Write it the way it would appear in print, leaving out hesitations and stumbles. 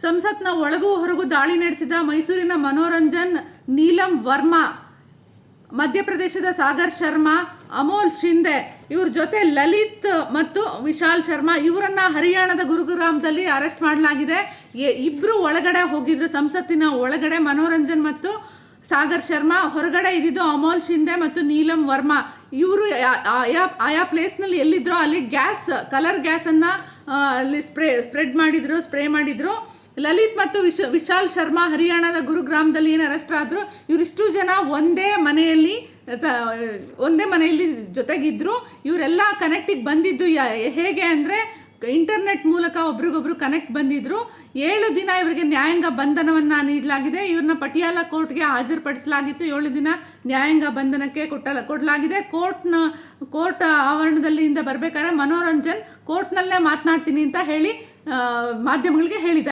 ಸಂಸತ್ನ ಒಳಗೂ ಹೊರಗೂ ದಾಳಿ ನಡೆಸಿದ ಮೈಸೂರಿನ ಮನೋರಂಜನ್ ನೀಲಂ ವರ್ಮಾ, ಮಧ್ಯಪ್ರದೇಶದ ಸಾಗರ್ ಶರ್ಮಾ, ಅಮೋಲ್ ಶಿಂದೆ ಇವ್ರ ಜೊತೆ ಲಲಿತ್ ಮತ್ತು ವಿಶಾಲ್ ಶರ್ಮಾ ಇವರನ್ನ ಹರಿಯಾಣದ ಗುರುಗ್ರಾಮದಲ್ಲಿ ಅರೆಸ್ಟ್ ಮಾಡಲಾಗಿದೆ. ಇಬ್ಬರು ಒಳಗಡೆ ಹೋಗಿದ್ರು ಸಂಸತ್ತಿನ ಒಳಗಡೆ, ಮನೋರಂಜನ್ ಮತ್ತು ಸಾಗರ್ ಶರ್ಮಾ. ಹೊರಗಡೆ ಇದ್ದಿದ್ದು ಅಮೋಲ್ ಶಿಂದೆ ಮತ್ತು ನೀಲಂ ವರ್ಮಾ. ಇವರು ಆಯಾ ಪ್ಲೇಸ್ನಲ್ಲಿ ಎಲ್ಲಿದ್ರೋ ಅಲ್ಲಿ ಕಲರ್ ಗ್ಯಾಸನ್ನು ಅಲ್ಲಿ ಸ್ಪ್ರೇ ಮಾಡಿದ್ರು. ಲಲಿತ್ ಮತ್ತು ವಿಶಾಲ್ ಶರ್ಮಾ ಹರಿಯಾಣದ ಗುರುಗ್ರಾಮದಲ್ಲಿ ಏನು ಅರೆಸ್ಟ್ ಆದರು. ಇವರಿಷ್ಟು ಜನ ಒಂದೇ ಮನೆಯಲ್ಲಿ ಜೊತೆಗಿದ್ರು. ಇವರೆಲ್ಲ ಕನೆಕ್ಟಿಗೆ ಬಂದಿದ್ದು ಹೇಗೆ ಅಂದರೆ ಇಂಟರ್ನೆಟ್ ಮೂಲಕ ಒಬ್ರಿಗೊಬ್ರು ಕನೆಕ್ಟ್ ಬಂದಿದ್ರು. 7 ದಿನ ಇವರಿಗೆ ನ್ಯಾಯಾಂಗ ಬಂಧನವನ್ನು ನೀಡಲಾಗಿದೆ. ಇವ್ರನ್ನ ಪಟಿಯಾಲ ಕೋರ್ಟ್ಗೆ ಹಾಜರುಪಡಿಸಲಾಗಿತ್ತು. 7 ದಿನ ನ್ಯಾಯಾಂಗ ಬಂಧನಕ್ಕೆ ಕೊಡಲಾಗಿದೆ. ಕೋರ್ಟ್ ಆವರಣದಲ್ಲಿಂದ ಬರಬೇಕಾದ್ರೆ ಮನೋರಂಜನ್ ಕೋರ್ಟ್ನಲ್ಲೇ ಮಾತನಾಡ್ತೀನಿ ಅಂತ ಹೇಳಿ ಮಾಧ್ಯಮಗಳಿಗೆ ಹೇಳಿದ್ದಾರೆ.